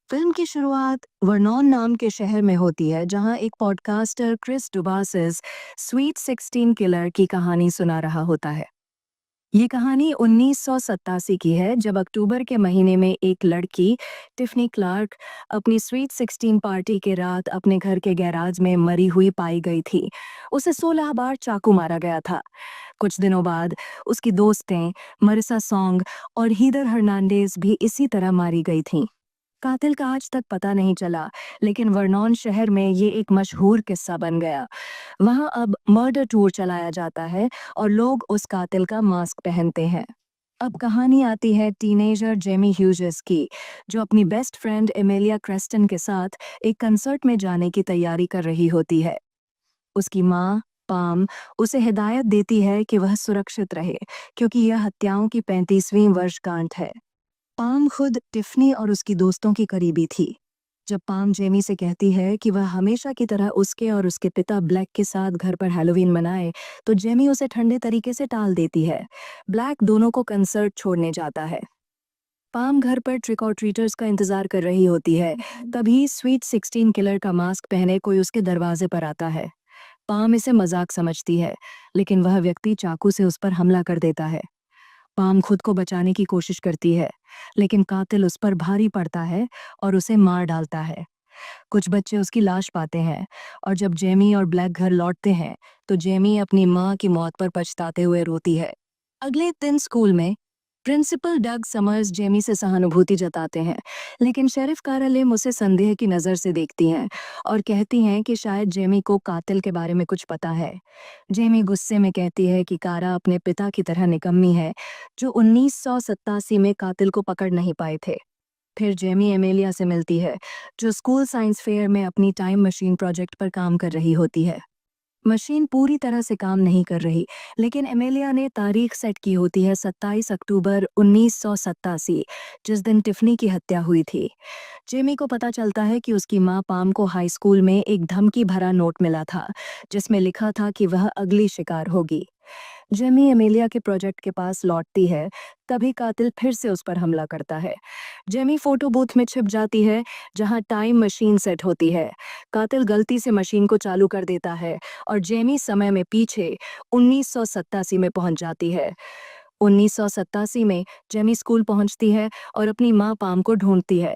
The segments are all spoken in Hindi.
फिल्म की शुरुआत वर्नॉन नाम के शहर में होती है जहां एक पॉडकास्टर क्रिस डुबासिस स्वीट 16 किलर की कहानी सुना रहा होता है। ये कहानी 1987 की है जब अक्टूबर के महीने में एक लड़की टिफनी क्लार्क अपनी स्वीट 16 पार्टी के रात अपने घर के गैराज में मरी हुई पाई गई थी। उसे 16 बार चाकू मारा गया था। कुछ दिनों बाद उसकी दोस्तें मरिसा सॉन्ग और हीदर हर्नांडेज भी इसी तरह मारी गई थीं। कातिल का आज तक पता नहीं चला, लेकिन वर्नॉन शहर में ये एक मशहूर किस्सा बन गया। वहां अब मर्डर टूर चलाया जाता है और लोग उस कातिल का मास्क पहनते हैं। अब कहानी आती है टीनेजर जेमी ह्यूजेस की, जो अपनी बेस्ट फ्रेंड एमेलिया क्रेस्टन के साथ एक कंसर्ट में जाने की तैयारी कर रही होती है। उसकी माँ पाम उसे हिदायत देती है कि वह सुरक्षित रहे, क्योंकि यह हत्याओं की 35वीं वर्षगांठ है। पाम खुद टिफनी और उसकी दोस्तों की करीबी थी। जब पाम जेमी से कहती है कि वह हमेशा की तरह उसके और उसके पिता ब्लैक के साथ घर पर हैलोवीन मनाए, तो जेमी उसे ठंडे तरीके से टाल देती है। ब्लैक दोनों को कंसर्ट छोड़ने जाता है। पाम घर पर ट्रिक और ट्रीटर्स का इंतजार कर रही होती है। तभी स्वीट 16 किलर का मास्क पहने कोई उसके दरवाजे पर आता है। पाम इसे मजाक समझती है, लेकिन वह व्यक्ति चाकू से उस पर हमला कर देता है। पाम खुद को बचाने की कोशिश करती है, लेकिन कातिल उस पर भारी पड़ता है और उसे मार डालता है। कुछ बच्चे उसकी लाश पाते हैं और जब जेमी और ब्लैक घर लौटते हैं, तो जेमी अपनी माँ की मौत पर पछताते हुए रोती है। अगले दिन स्कूल में प्रिंसिपल डग समर्स जेमी से सहानुभूति जताते हैं, लेकिन शेरिफ कारा लिम उसे संदेह की नज़र से देखती हैं और कहती हैं कि शायद जेमी को कातिल के बारे में कुछ पता है। जेमी गुस्से में कहती है कि कारा अपने पिता की तरह निकम्मी है, जो 1987 में कातिल को पकड़ नहीं पाए थे। फिर जेमी एमेलिया से मिलती है, जो स्कूल साइंस फेयर में अपनी टाइम मशीन प्रोजेक्ट पर काम कर रही होती है। मशीन पूरी तरह से काम नहीं कर रही, लेकिन एमेलिया ने तारीख सेट की होती है 27 अक्टूबर 1987, जिस दिन टिफनी की हत्या हुई थी। जेमी को पता चलता है कि उसकी माँ पाम को हाई स्कूल में एक धमकी भरा नोट मिला था, जिसमें लिखा था कि वह अगली शिकार होगी। जेमी एमेलिया के प्रोजेक्ट के पास लौटती है, तभी कातिल फिर से उस पर हमला करता है। जेमी फोटो बूथ में छिप जाती है, जहां टाइम मशीन सेट होती है। कातिल गलती से मशीन को चालू कर देता है और जेमी समय में पीछे 1987 में पहुंच जाती है। 1987 में जेमी स्कूल पहुंचती है और अपनी माँ पाम को ढूंढती है।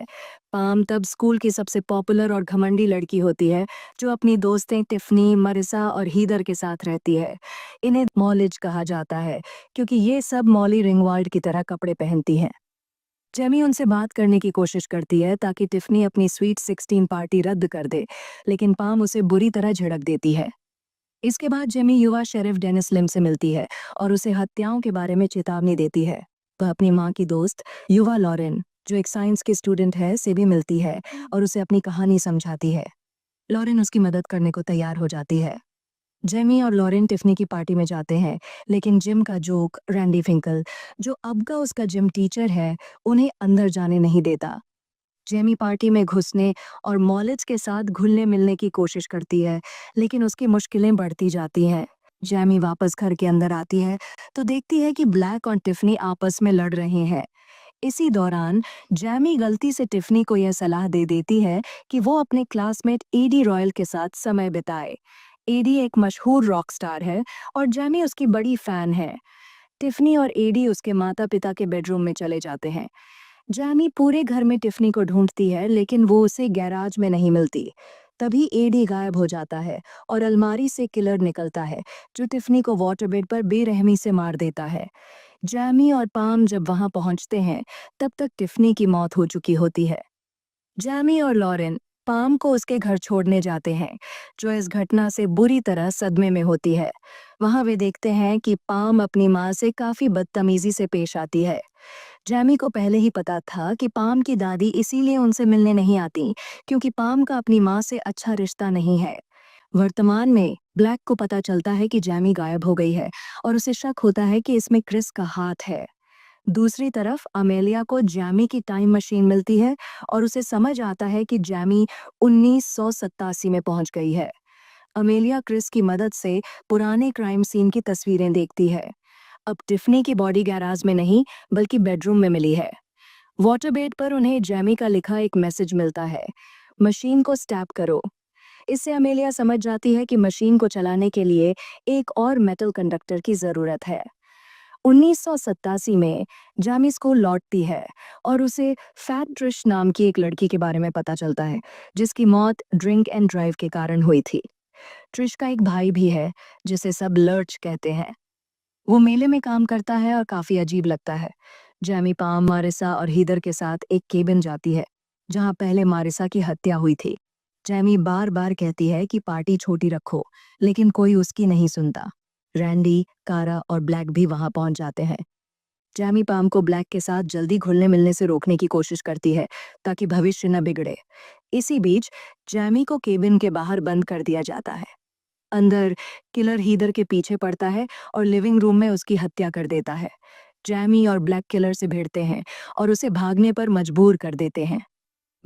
पाम तब स्कूल की सबसे पॉपुलर और घमंडी लड़की होती है, जो अपनी दोस्तें टिफनी, मरिसा और हीदर के साथ रहती है। इन्हें मॉलिज कहा जाता है, क्योंकि ये सब मॉली रिंगवाल्ड की तरह कपड़े पहनती हैं। जेमी उनसे बात करने की कोशिश करती है ताकि टिफनी अपनी स्वीट 16 पार्टी रद्द कर दे, लेकिन पाम उसे बुरी तरह झिड़क देती है। इसके बाद जेमी युवा शेरिफ डेनिस लिम से मिलती है और उसे हत्याओं के बारे में चेतावनी देती है। वह अपनी माँ की दोस्त युवा लॉरेन, जो एक साइंस की स्टूडेंट है, से भी मिलती है और उसे अपनी कहानी समझाती है। लॉरेन उसकी मदद करने को तैयार हो जाती है। जेमी और लॉरेन टिफनी की पार्टी में जाते हैं, लेकिन जिम का जोक रैंडी फिंकल, जो अब का उसका जिम टीचर है, उन्हें अंदर जाने नहीं देता। जेमी पार्टी में घुसने और मॉलिज के साथ घुलने मिलने की कोशिश करती है, लेकिन उसकी मुश्किलें बढ़ती जाती हैं। जेमी वापस घर के अंदर आती है तो देखती है कि ब्लैक और टिफनी आपस में लड़ रहे हैं। इसी दौरान जेमी गलती से टिफनी को यह सलाह दे देती है कि वो अपने क्लासमेट एडी रॉयल के साथ समय बिताए। एडी एक मशहूर रॉक स्टार है और जेमी उसकी बड़ी फैन है। टिफनी और एडी उसके माता पिता के बेडरूम में चले जाते हैं। जैमी पूरे घर में टिफनी को ढूंढती है, लेकिन वो उसे गैराज में नहीं मिलती। तभी एडी गायब हो जाता है और अलमारी से किलर निकलता है, जो टिफनी को वाटरबेड पर बेरहमी से मार देता है। जैमी और पाम जब वहां पहुंचते हैं, तब तक टिफनी की मौत हो चुकी होती है। जैमी और लॉरेन पाम को उसके घर छोड़ने जाते हैं, जो इस घटना से बुरी तरह सदमे में होती है। वहां वे देखते हैं कि पाम अपनी माँ से काफी बदतमीजी से पेश आती है। जैमी को पहले ही पता था कि पाम की दादी इसीलिए उनसे मिलने नहीं आती, क्योंकि पाम का अपनी माँ से अच्छा रिश्ता नहीं है। वर्तमान में ब्लैक को पता चलता है कि जैमी गायब हो गई है और उसे शक होता है कि इसमें क्रिस का हाथ है। दूसरी तरफ अमेलिया को जैमी की टाइम मशीन मिलती है और उसे समझ आता है कि जैमी 1987 में पहुंच गई है। अमेलिया क्रिस की मदद से पुराने क्राइम सीन की तस्वीरें देखती है। अब टिफनी की बॉडी गैराज में नहीं, बल्कि बेडरूम में मिली है। वाटरबेड पर उन्हें जैमी का लिखा एक मैसेज मिलता है, मशीन को स्टैप करो। इससे अमेलिया समझ जाती है कि मशीन को चलाने के लिए एक और मेटल कंडक्टर की जरूरत है। 1987 में जामी स्कूल लौटती है और उसे फैट ट्रिश नाम की एक लड़की के बारे में पता चलता है, जिसकी मौत ड्रिंक एंड ड्राइव के कारण हुई थी। ट्रिश का एक भाई भी है, जिसे सब लर्च कहते हैं। वो मेले में काम करता है और काफी अजीब लगता है। जैमी पाम, मारिसा और हीदर के साथ एक केबिन जाती है, जहां पहले मारिसा की हत्या हुई थी। जैमी बार बार कहती है कि पार्टी छोटी रखो, लेकिन कोई उसकी नहीं सुनता। रैंडी, कारा और ब्लैक भी वहां पहुंच जाते हैं। जैमी पाम को ब्लैक के साथ जल्दी घुलने मिलने से रोकने की कोशिश करती है, ताकि भविष्य न बिगड़े। इसी बीच जैमी को केबिन के बाहर बंद कर दिया जाता है। अंदर किलर हीदर के पीछे पड़ता है और लिविंग रूम में उसकी हत्या कर देता है। जैमी और ब्लैक किलर से भिड़ते हैं और उसे भागने पर मजबूर कर देते हैं।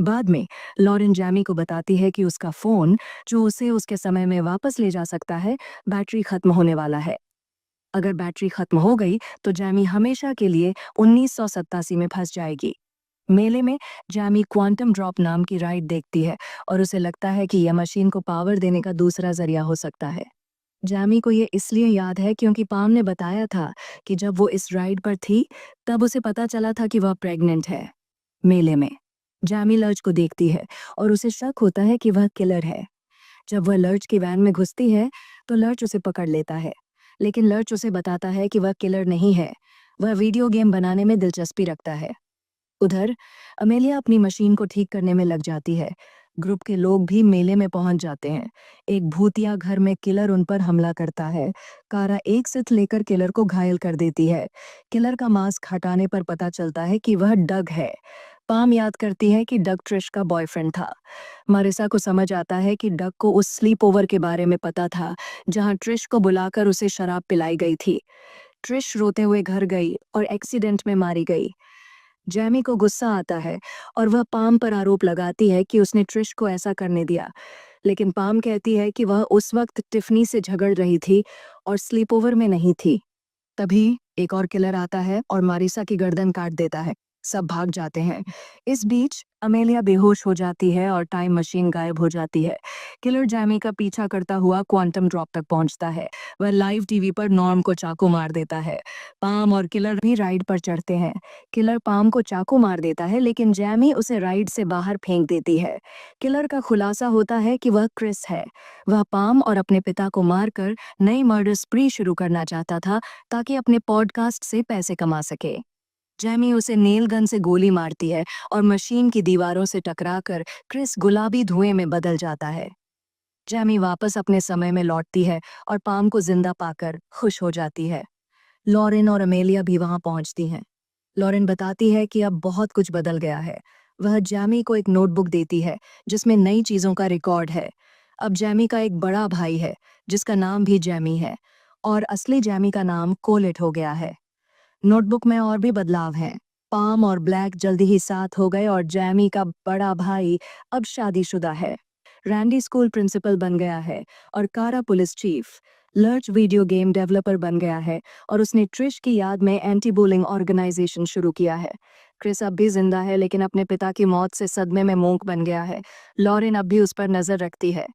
बाद में लॉरेन जैमी को बताती है कि उसका फोन, जो उसे उसके समय में वापस ले जा सकता है, बैटरी खत्म होने वाला है। अगर बैटरी खत्म हो गई तो जैमी हमेशा के लिए 1987 में फंस जाएगी। मेले में जैमी क्वांटम ड्रॉप नाम की राइड देखती है और उसे लगता है कि यह मशीन को पावर देने का दूसरा जरिया हो सकता है। जैमी को ये इसलिए याद है क्योंकि पाम ने बताया था कि जब वो इस राइड पर थी, तब उसे पता चला था कि वह प्रेग्नेंट है। मेले में जैमी लर्च को देखती है और उसे शक होता है कि वह किलर है। जब वह लर्च की वैन में घुसती है, तो लर्च उसे पकड़ लेता है, लेकिन लर्च उसे बताता है कि वह किलर नहीं है, वह वीडियो गेम बनाने में दिलचस्पी रखता है। उधर अमेलिया अपनी मशीन को ठीक करने में लग जाती है। ग्रुप के लोग भी मेले में पहुंच जाते हैं। एक भूतिया घर में किलर उन पर हमला करता है। कारा एक सिथ लेकर किलर को घायल कर देती है। किलर का मास्क हटाने पर पता चलता है कि वह डग है। पाम याद करती है कि डग ट्रिश का बॉयफ्रेंड था। मारिसा को समझ आता है कि डग को उस स्लीप ओवर के बारे में पता था, जहां ट्रिश को बुलाकर उसे शराब पिलाई गई थी। ट्रिश रोते हुए घर गई और एक्सीडेंट में मारी गई। जैमी को गुस्सा आता है और वह पाम पर आरोप लगाती है कि उसने ट्रिश को ऐसा करने दिया, लेकिन पाम कहती है कि वह उस वक्त टिफनी से झगड़ रही थी और स्लीपओवर में नहीं थी। तभी एक और किलर आता है और मारिसा की गर्दन काट देता है। सब भाग जाते हैं। इस बीच अमेलिया बेहोश हो जाती है और टाइम मशीन गायब हो जाती है। किलर जैमी का पीछा करता हुआ क्वांटम ड्रॉप तक पहुंचता है। वह लाइव टीवी पर नॉर्म को चाकू मार देता है। पाम और किलर भी राइड पर चढ़ते हैं। किलर पाम को चाकू मार देता है, लेकिन जैमी उसे राइड से बाहर फेंक देती है। किलर का खुलासा होता है कि वह क्रिस है। वह पाम और अपने पिता को मारकर नई मर्डर स्प्री शुरू करना चाहता था, ताकि अपने पॉडकास्ट से पैसे कमा सके। जैमी उसे नेल गन से गोली मारती है और मशीन की दीवारों से टकराकर क्रिस गुलाबी धुएं में बदल जाता है। जैमी वापस अपने समय में लौटती है और पाम को जिंदा पाकर खुश हो जाती है। लॉरेन और अमेलिया भी वहां पहुंचती हैं। लॉरेन बताती है कि अब बहुत कुछ बदल गया है। वह जैमी को एक नोटबुक देती है, जिसमें नई चीजों का रिकॉर्ड है। अब जैमी का एक बड़ा भाई है, जिसका नाम भी जैमी है, और असली जैमी का नाम कोलेट हो गया है। नोटबुक में और भी बदलाव हैं। पाम और ब्लैक जल्दी ही साथ हो गए और जैमी का बड़ा भाई अब शादीशुदा है। रैंडी स्कूल प्रिंसिपल बन गया है और कारा police chief. Lurch video game developer बन गया है और उसने ट्रिश की याद में एंटी बुलिंग ऑर्गेनाइजेशन शुरू किया है। क्रिस अब भी जिंदा है, लेकिन अपने पिता की मौत से सदमे में मूक बन गया है। लॉरेन अब भी उस पर नजर रखती है।